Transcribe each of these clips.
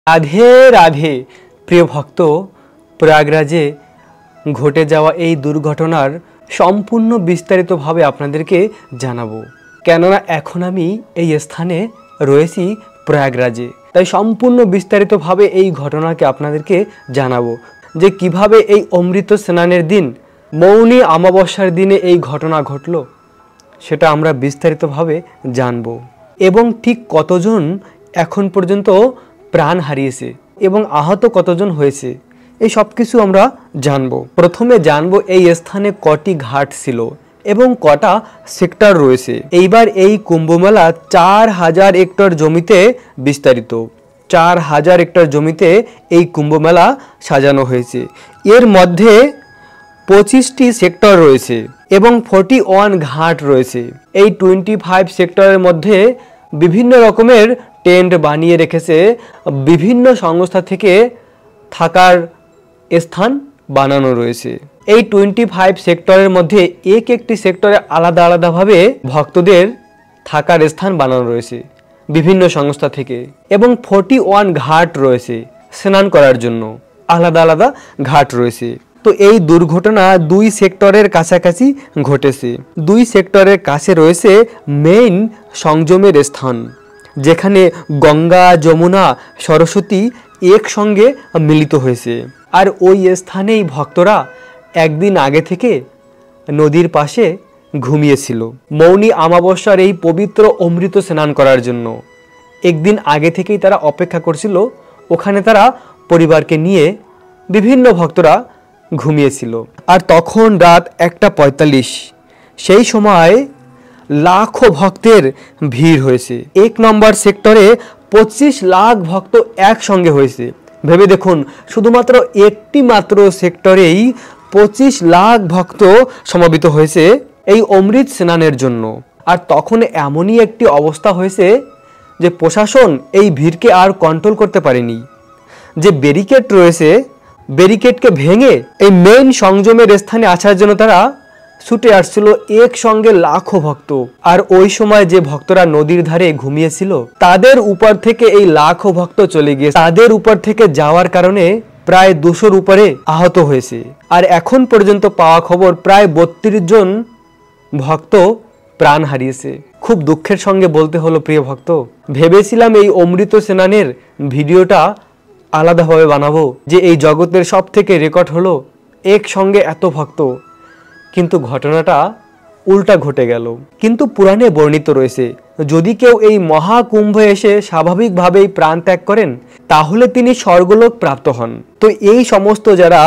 রাধে রাধে প্রিয় ভক্ত, প্রয়াগরাজে ঘটে যাওয়া এই দুর্ঘটনার সম্পূর্ণ বিস্তারিতভাবে আপনাদেরকে জানাবো, কেননা এখন আমি এই স্থানে রয়েছি প্রয়াগরাজে। তাই সম্পূর্ণ বিস্তারিতভাবে এই ঘটনাকে আপনাদেরকে জানাবো যে কিভাবে এই অমৃত স্নানের দিন, মৌনী অমাবস্যার দিনে এই ঘটনা ঘটলো, সেটা আমরা বিস্তারিতভাবে জানব। এবং ঠিক কতজন এখন পর্যন্ত প্রাণ হারিয়েছে এবং আহত কতজন হয়েছে, এই সব কিছু আমরা জানব। প্রথমে জানব এই স্থানে কটি ঘাট ছিল এবং কটা সেক্টর রয়েছে। এইবার এই কুম্ভমেলা 4000 হেক্টর জমিতে বিস্তারিত। 4000 হেক্টর জমিতে এই কুম্ভমেলা সাজানো হয়েছে। এর মধ্যে 25টি সেক্টর রয়েছে এবং 41 ঘাট রয়েছে। এই 25 সেক্টরের মধ্যে বিভিন্ন রকমের টেন্ট বানিয়ে রেখেছে, বিভিন্ন সংস্থা থেকে থাকার স্থান বানানো রয়েছে। এই 25 সেক্টরের মধ্যে একটি সেক্টরে আলাদা আলাদাভাবে ভক্তদের থাকার স্থান বানানো রয়েছে বিভিন্ন সংস্থা থেকে, এবং 41 ঘাট রয়েছে স্নান করার জন্য, আলাদা আলাদা ঘাট রয়েছে। তো এই দুর্ঘটনা 2 সেক্টরের কাছাকাছি ঘটেছে। 2 সেক্টরের কাছে রয়েছে মেইন সংযমের স্থান, যেখানে গঙ্গা, যমুনা, সরস্বতী একসঙ্গে মিলিত হয়েছে। আর ওই স্থানেই ভক্তরা একদিন আগে থেকে নদীর পাশে ঘুমিয়েছিল মৌনী অমাবস্যার এই পবিত্র অমৃত স্নান করার জন্য। একদিন আগে থেকেই তারা অপেক্ষা করছিল, ওখানে তারা পরিবারকে নিয়ে বিভিন্ন ভক্তরা ঘুমিয়েছিল। আর তখন রাত 1:45, সেই সময় লাখো ভক্তের ভিড় হয়েছে। 1 নম্বর সেক্টরে 25 লাখ ভক্ত একসঙ্গে হয়েছে। ভেবে দেখুন, শুধুমাত্র একটি মাত্র সেক্টরেই 25 লাখ ভক্ত সমবেত হয়েছে এই অমৃত স্নানের জন্য। আর তখন এমনই একটি অবস্থা হয়েছে যে প্রশাসন এই ভিড়কে আর কন্ট্রোল করতে পারেনি। যে ব্যারিকেড রয়েছে, ব্যারিকেডকে ভেঙে এই মেইন সংযমের স্থানে আসার জন্য তারা ছুটে আসছিল একসঙ্গে লাখো ভক্ত। আর ওই সময় যে ভক্তরা নদীর ধারে ঘুমিয়েছিল, তাদের উপর থেকে এই লাখো ভক্ত চলে গিয়ে তাদের উপর থেকে যাওয়ার কারণে প্রায় 200-র উপরে আহত হয়েছে। আর এখন পর্যন্ত পাওয়া খবর প্রায় 32 জন ভক্ত প্রাণ হারিয়েছে। খুব দুঃখের সঙ্গে বলতে হলো প্রিয় ভক্ত, ভেবেছিলাম এই অমৃত স্নানের ভিডিওটা আলাদাভাবে বানাবো, যে এই জগতের সব থেকে রেকর্ড হলো একসঙ্গে এত ভক্ত, কিন্তু ঘটনাটা উল্টা ঘটে গেল। কিন্তু পুরাণে বর্ণিত রয়েছে, যদি কেউ এই মহাকুম্ভে এসে স্বাভাবিকভাবেই প্রাণ ত্যাগ করেন, তাহলে তিনি স্বর্গলোক প্রাপ্ত হন। তো এই সমস্ত যারা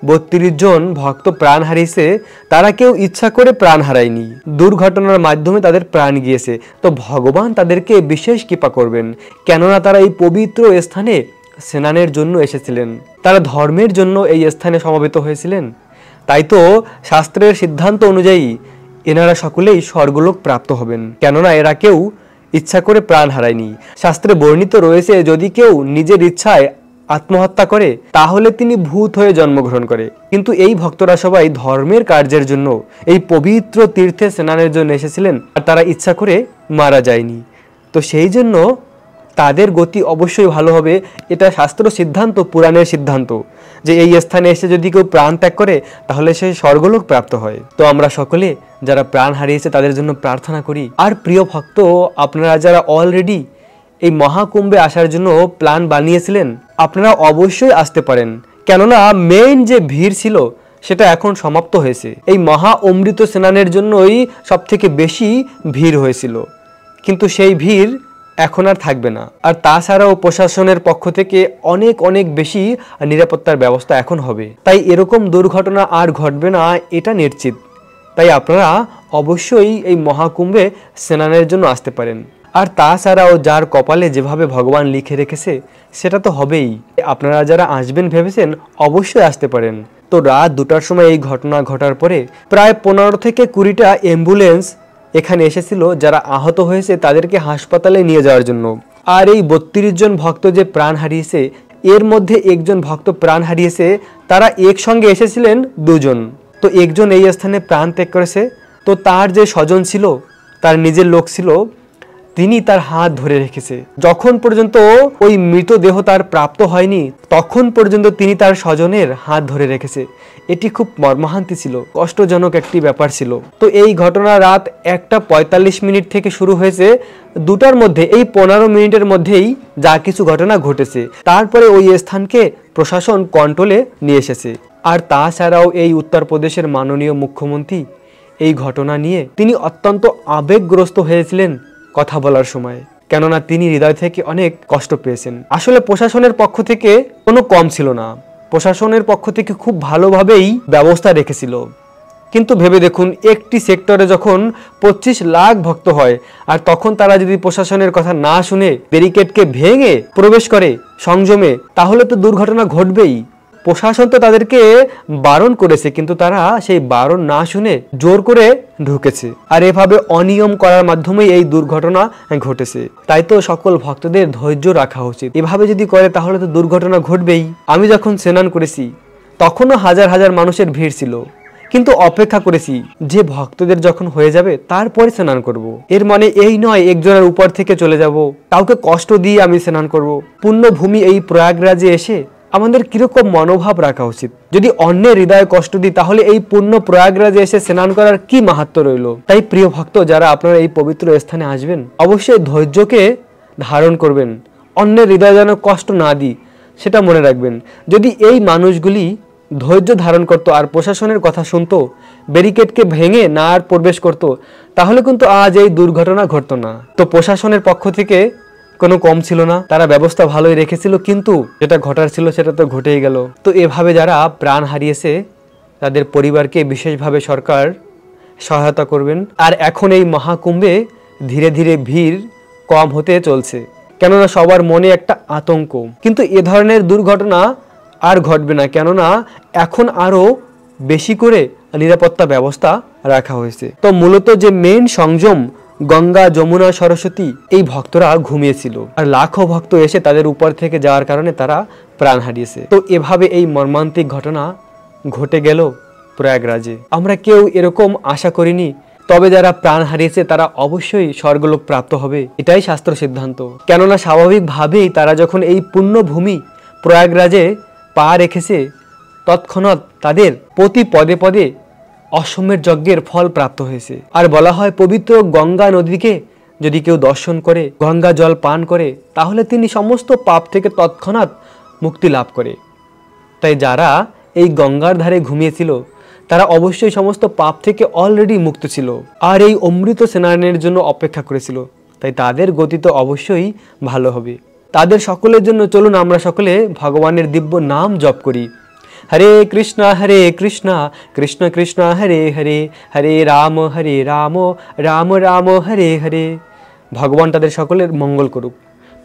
32 জন ভক্ত প্রাণ হারিয়েছে, তারা কেউ ইচ্ছা করে প্রাণ হারায়নি, দুর্ঘটনার মাধ্যমে তাদের প্রাণ গিয়েছে। তো ভগবান তাদেরকে বিশেষ কৃপা করবেন, কেননা তারা এই পবিত্র স্থানে স্নানের জন্য এসেছিলেন, তারা ধর্মের জন্য এই স্থানে সমবেত হয়েছিলেন। তাই তো শাস্ত্রের সিদ্ধান্ত অনুযায়ী এনারা সকলেই স্বর্গলোক প্রাপ্ত হবেন, কেননা এরা কেউ ইচ্ছা করে প্রাণ হারায়নি। শাস্ত্রে বর্ণিত রয়েছে, যদি কেউ নিজের ইচ্ছায় আত্মহত্যা করে, তাহলে তিনি ভূত হয়ে জন্মগ্রহণ করে। কিন্তু এই ভক্তরা সবাই ধর্মের কার্যের জন্য এই পবিত্র তীর্থে স্নানের জন্য এসেছিলেন, আর তারা ইচ্ছা করে মারা যায়নি। তো সেই জন্য তাদের গতি অবশ্যই ভালো হবে। এটা শাস্ত্র সিদ্ধান্ত, পুরাণের সিদ্ধান্ত, যে এই স্থানে এসে যদি কেউ প্রাণ ত্যাগ করে, তাহলে সে স্বর্গলোক প্রাপ্ত হয়। তো আমরা সকলে যারা প্রাণ হারিয়েছে তাদের জন্য প্রার্থনা করি। আর প্রিয় ভক্ত, আপনারা যারা অলরেডি এই মহাকুম্ভে আসার জন্য প্ল্যান বানিয়েছিলেন, আপনারা অবশ্যই আসতে পারেন, কেননা মেইন যে ভিড় ছিল সেটা এখন সমাপ্ত হয়েছে। এই মহা অমৃত স্নানের জন্যই সব থেকে বেশি ভিড় হয়েছিল, কিন্তু সেই ভিড় এখন আর থাকবে না। আর তাছাড়াও প্রশাসনের পক্ষ থেকে অনেক অনেক বেশি নিরাপত্তার ব্যবস্থা এখন হবে। তাই এরকম দুর্ঘটনা আর ঘটবে না, এটা নিশ্চিত। তাই আপনারা অবশ্যই এই মহাকুম্ভে স্নানের জন্য আসতে পারেন। আর তাছাড়াও যার কপালে যেভাবে ভগবান লিখে রেখেছে সেটা তো হবেই। আপনারা যারা আসবেন ভেবেছেন, অবশ্যই আসতে পারেন। তো রাত 2টার সময় এই ঘটনা ঘটার পরে প্রায় 15 থেকে 20টা অ্যাম্বুলেন্স এখানে এসেছিল, যারা আহত হয়েছে তাদেরকে হাসপাতালে নিয়ে যাওয়ার জন্য। আর এই 32 জন ভক্ত যে প্রাণ হারিয়েছে, এর মধ্যে একজন ভক্ত প্রাণ হারিয়েছে, তারা একসঙ্গে এসেছিলেন 2 জন। তো একজন এই স্থানে প্রাণ ত্যাগ করেছে। তো তার যে স্বজন ছিল, তার নিজের লোক ছিল, তিনি তার হাত ধরে রেখেছে। যখন পর্যন্ত ওই মৃতদেহ তার প্রাপ্ত হয়নি তখন পর্যন্ত তিনি তার স্বজনের হাত ধরে রেখেছে। এটি খুব মর্মান্তিক ছিল, কষ্টজনক একটি ব্যাপার ছিল। তো এই ঘটনা রাত 1:45 থেকে শুরু হয়েছে। 2টার মধ্যে, এই 15 মিনিটের মধ্যেই যা কিছু ঘটনা ঘটেছে, তারপরে ওই স্থানকে প্রশাসন কন্ট্রোলে নিয়ে এসেছে। আর তাছাড়াও এই উত্তরপ্রদেশের মাননীয় মুখ্যমন্ত্রী এই ঘটনা নিয়ে তিনি অত্যন্ত আবেগগ্রস্ত হয়েছিলেন কথা বলার সময়, কেননা তিনি হৃদয় থেকে অনেক কষ্ট পেয়েছেন। আসলে প্রশাসনের পক্ষ থেকে কোনো কম ছিল না, প্রশাসনের পক্ষ থেকে খুব ভালোভাবেই ব্যবস্থা রেখেছিল। কিন্তু ভেবে দেখুন, একটি সেক্টরে যখন 25 লাখ ভক্ত হয় আর তখন তারা যদি প্রশাসনের কথা না শুনে ব্যারিকেডকে ভেঙে প্রবেশ করে সংযমে, তাহলে তো দুর্ঘটনা ঘটবেই। প্রশাসন তো তাদেরকে বারণ করেছে, কিন্তু তারা সেই বারণ না শুনে জোর করে ঢুকেছে। আর এভাবে অনিয়ম করার মাধ্যমেই এই দুর্ঘটনা ঘটেছে। তাই তো সকল ভক্তদের ধৈর্য রাখা উচিত। এভাবে যদি করে তাহলে তো দুর্ঘটনা ঘটবেই। আমি যখন স্নান করেছি তখনও হাজার হাজার মানুষের ভিড় ছিল, কিন্তু অপেক্ষা করেছি যে ভক্তদের যখন হয়ে যাবে তারপরে স্নান করব। এর মানে এই নয় একজনের উপর থেকে চলে যাব, কাউকে কষ্ট দিয়ে আমি স্নান করব। পুণ্যভূমি এই প্রয়াগরাজে এসে আমাদের কিরকম মনোভাব রাখা উচিত। যদি অন্যের হৃদয়ে কষ্ট দিই তাহলে এই পুণ্য প্রয়াগরাজে এসে স্নান করার কি মাহাত্ম্য রইল। তাই প্রিয় ভক্ত, যারা আপনারা এই পবিত্র স্থানে আসবেন অবশ্যই ধৈর্যকে ধারণ করবেন, অন্যের হৃদয়ে যেন কষ্ট না দিই সেটা মনে রাখবেন। যদি এই মানুষগুলি ধৈর্য ধারণ করত আর প্রশাসনের কথা শুনতো, ব্যারিকেডকে ভেঙে না আর প্রবেশ করত, তাহলে কিন্তু আজ এই দুর্ঘটনা ঘটতো না। তো প্রশাসনের পক্ষ থেকে কোনো কম ছিল না, তারা ব্যবস্থা ভালোই রেখেছিল, কিন্তু যেটা ঘটার ছিল সেটা তো ঘটেই গেল। তো এভাবে যারা প্রাণ হারিয়েছে তাদের পরিবারকে বিশেষভাবে সরকার সহায়তা করবেন। আর এখন এই মহাকুম্ভে ধীরে ধীরে ভিড় কম হতে চলছে, কেননা সবার মনে একটা আতঙ্ক। কিন্তু এ ধরনের দুর্ঘটনা আর ঘটবে না, কেননা এখন আরো বেশি করে নিরাপত্তা ব্যবস্থা রাখা হয়েছে। তো মূলত যে মেন সংযম গঙ্গা, যমুনা, সরস্বতী, এই ভক্তরা ঘুমিয়েছিল আর লাখো ভক্ত এসে তাদের উপর থেকে যাওয়ার কারণে তারা প্রাণ হারিয়েছে। তো এভাবে এই মর্মান্তিক ঘটনা ঘটে গেল প্রয়াগরাজে। আমরা কেউ এরকম আশা করিনি, তবে যারা প্রাণ হারিয়েছে তারা অবশ্যই স্বর্গলোক প্রাপ্ত হবে, এটাই শাস্ত্র সিদ্ধান্ত। কেননা স্বাভাবিকভাবেই তারা যখন এই পুণ্যভূমি প্রয়াগরাজে পা রেখেছে তৎক্ষণাৎ তাদের প্রতি পদে পদে অশ্বমেধ যজ্ঞের ফল প্রাপ্ত হয়েছে। আর বলা হয় পবিত্র গঙ্গা নদীকে যদি কেউ দর্শন করে, গঙ্গা জল পান করে, তাহলে তিনি সমস্ত পাপ থেকে তৎক্ষণাৎ মুক্তি লাভ করে। তাই যারা এই গঙ্গার ধারে ঘুমিয়েছিল তারা অবশ্যই সমস্ত পাপ থেকে অলরেডি মুক্ত ছিল আর এই অমৃত স্নানের জন্য অপেক্ষা করেছিল। তাই তাদের গতি তো অবশ্যই ভালো হবে। তাদের সকলের জন্য চলুন আমরা সকলে ভগবানের দিব্য নাম জপ করি। হরে কৃষ্ণ কৃষ্ণ কৃষ্ণ হরে হরে, হরে রাম রাম রাম হরে হরে। ভগবান তাদের সকলের মঙ্গল করুক।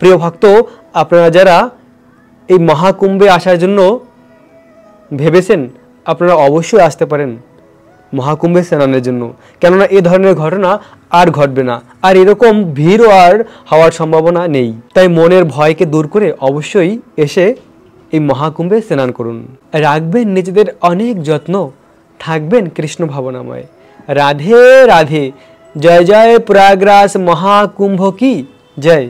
প্রিয় ভক্ত, আপনারা যারা এই মহাকুম্ভে আসার জন্য ভেবেছেন আপনারা অবশ্যই আসতে পারেন মহাকুম্ভে স্নানের জন্য, কেননা এ ধরনের ঘটনা আর ঘটবে না, আর এরকম ভিড়ও আর হওয়ার সম্ভাবনা নেই। তাই মনের ভয়কে দূর করে অবশ্যই এসে এই মহাকুম্ভে স্নান করুন। রাখবেন নিজেদের অনেক যত্ন, থাকবেন কৃষ্ণ ভাবনাময়। রাধে রাধে। জয় জয় প্রয়াগরাজ মহাকুম্ভ কি জয়।